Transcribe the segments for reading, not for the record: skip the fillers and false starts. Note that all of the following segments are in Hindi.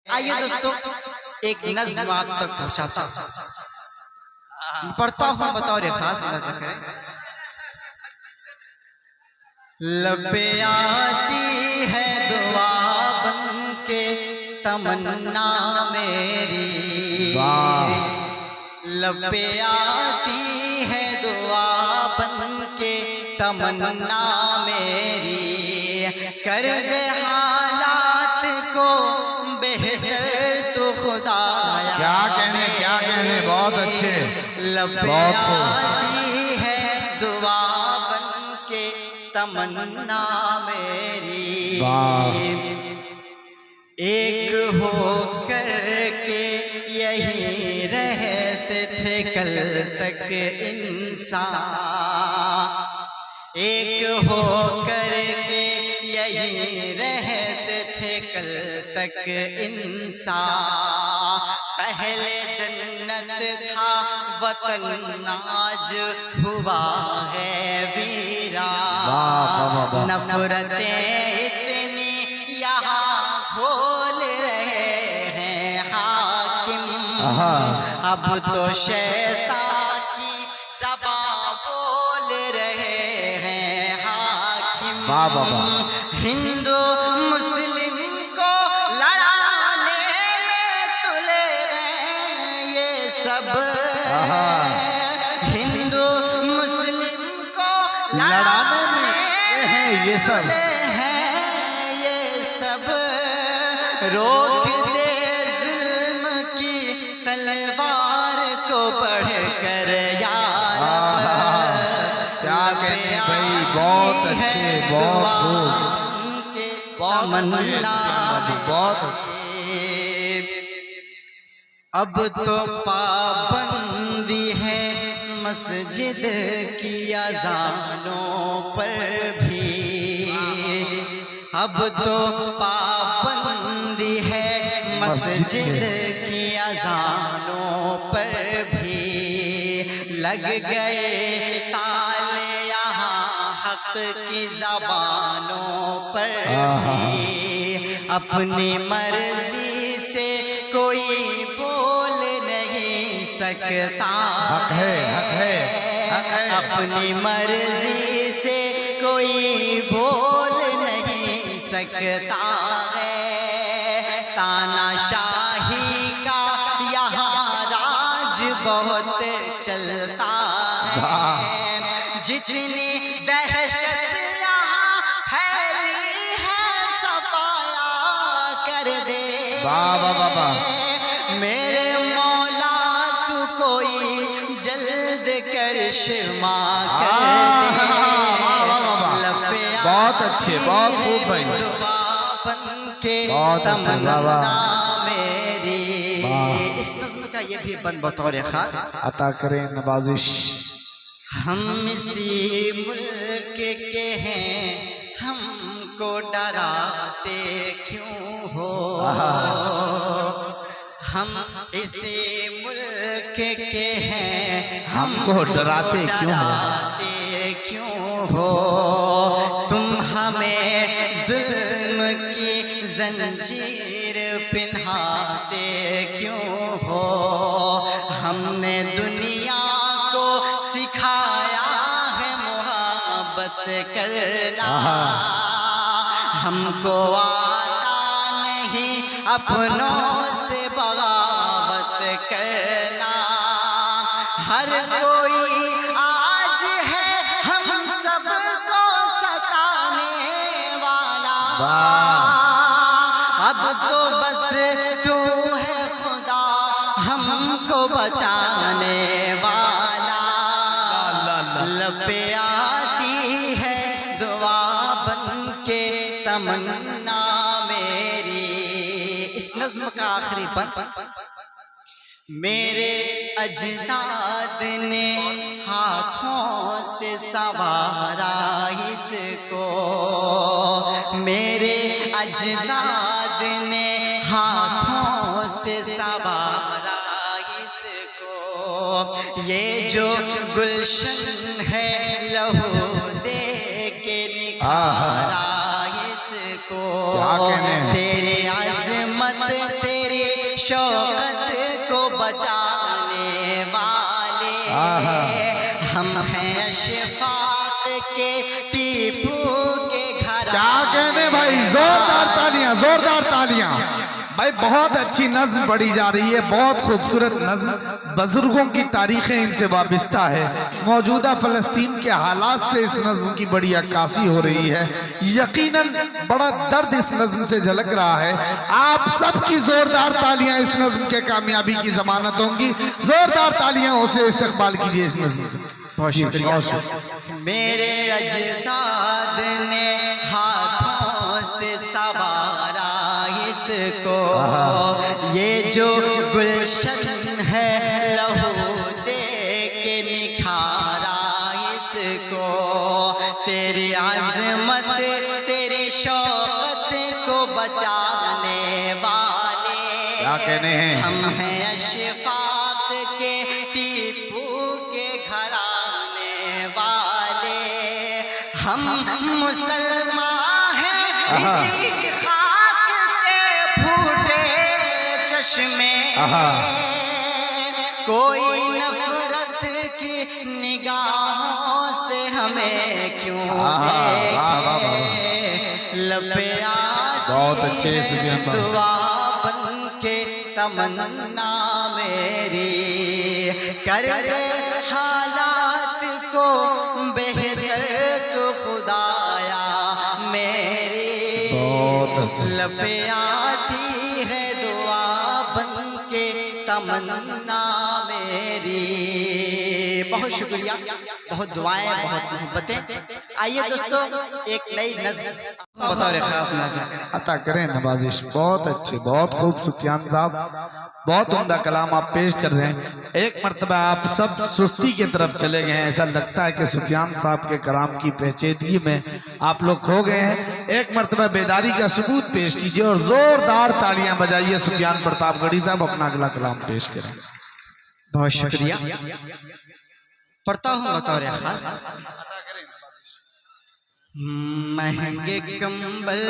आइए दोस्तों, एक नज़्म आप तक पहुंचाता पढ़ता हूँ बतौर खास नज़्म है। लबे आती है दुआ बन के तमन्ना मेरी, लबे आती है दुआ बन के तमन्ना मेरी, कर दे हालात को बेहतर तो खुदाया। क्या कहने बहुत अच्छे, लबे आती है दुआ बन के तमन्ना मेरी, एक हो कर के यही रहते थे कल तक इंसान, एक हो कर के यही रहते थे कल तक इंसान। पहले जन्नत था वतन आज हुआ है वीरा, नफरतें इतनी यहाँ बोल रहे हैं हाकिम, अब तो शैतान की ज़बान बोल रहे हैं हाकिम। हिंदू मुस्लिम को लड़ाने में तुले हैं ये सब, हिंदू मुस्लिम को लड़ाने में हैं ये सब, रोक दे जुल्म की तलवार को बढ़ कर यार। क्या कहने भाई, बहुत अच्छे, बहुत अच्छे। अब तो पाबंदी है मस्जिद की अज़ानों पर भी, अब तो पाबंदी है मस्जिद की अज़ानों पर भी, लग गए ताले यहाँ हक की ज़बानों पर भी, अपनी मर्जी से कोई बोल नहीं सकता है, अपनी मर्जी से कोई बोल नहीं सकता है। तानाशाही का यहाँ राज बहुत चलता है, जितनी दहशत यहाँ फैली है सफाया कर दे मेरे मौला, तू कोई जल्द करिश्मा कर दे। बहुत अच्छे, बहुत खूब भाई, बहुत तमन्ना मेरी। इस नज़्म का ये भी बंद बतौर खास अता करें नवाजिश। हम इसी मुल्क के हैं, हमको डराते क्यों हो, हम इसी मुल्क के हैं, हमको डराते क्यों हो, तुम हमें जुल्म की जंजीर पिन्हाते क्यों हो, हमने दुनिया को सिखाया है मोहब्बत करना, हमको आता नहीं अपनों से बगावत करना, हर कोई आज है हम सबको सताने वाला, अब तो बस तू है खुदा हमको बचाने वाला। लबे आती है दुआ बन के तमन्ना मेरी। इस नज़्म का आखिरी बंद, मेरे अजदाद ने हाथों से संवारा इसको, मेरे अजदाद ने हाथों से संवारा इसको, ये जो गुलशन है लहू दे के निखारा इसको, तेरे अज़मत शौकत को बचाने वाले, हम हैं अशफाक के टीपू के घर। क्या कहने भाई, जोरदार तालियां, जोरदार तालियां भाई। बहुत अच्छी नज्म पढ़ी जा रही है, बहुत खूबसूरत नज्म। बुजुर्गों की तारीखें इनसे वाबस्ता है। मौजूदा फ़लस्तीन के हालात से इस नज्म की बड़ी अक्कासी हो रही है। यकीनन बड़ा दर्द इस नज्म से झलक रहा है। आप सबकी जोरदार तालियां इस नज्म के कामयाबी की जमानत होंगी। जोरदार तालियां उसे इस्तकबाल कीजिए इस नज्म का। बहुत शुक्रिया। मेरे अजदाद ने हाथों से सवारा इसको, ये जो गुलशन है लहू दे के निखारा इसको। तेरी आज़मत तेरी शौकत को बचाने वाले, क्या कहने हैं, हम हैं अशफाक के टीपू के घराने वाले। हम मुसलमान हैं इसी खाक के फूटे चश्मे, कोई नफरत की निगाहों से हमें क्यों देखे। लबे बहुत अच्छे से दुआ बन के तमन्ना मेरी, कर दे हालात को बेहतर तो खुदाया मेरी। लबे आती है दुआ बन के तमन्ना मेरी। बहुत शुक्रिया, बहुत दुआएं, बहुत मोहब्बतें। आइए दोस्तों, एक नई नज़्म बतौर खास नज़्म अता करें नवाजिश। बहुत अच्छे, बहुत खूब सुफियान साहब, बहुत उम्दा कलाम आप पेश कर रहे हैं। एक मरतबा आप सब सुस्ती की तरफ चले गए हैं। ऐसा लगता है कि सुफियान साहब के कलाम की पेचीदगी में आप लोग खो गए हैं। एक मरतबा बेदारी का सबूत पेश कीजिए और जोरदार तालियां बजाइए। सुफियान प्रतापगढ़ी साहब अपना अगला कलाम पेश करें। बहुत शुक्रिया। पढ़ता हूँ बतौर खास। महंगे कंबल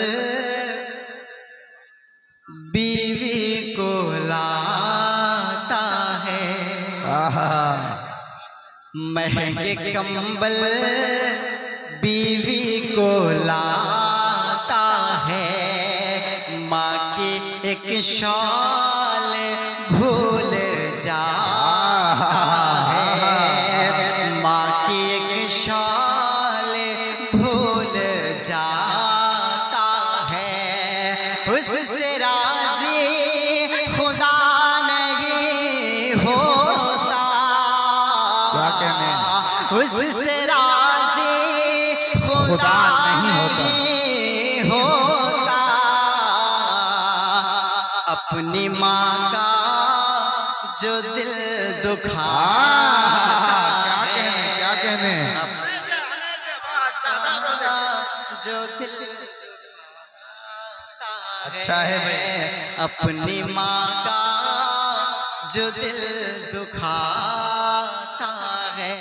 बीवी को लाता है, महंगे कंबल बीवी को लाता है। माँ की एक शॉल भूल जाता है, माँ की एक शॉल भूल जाता है। उससे राज़ी खुदा नहीं होता, क्या कहने हैं? उससे राज़ी खुदा नहीं होता। अपनी माँ का जो दिल दुखा, क्या कहने जो दिल अच्छा है भाई। अपनी माँ का जो दिल दुखा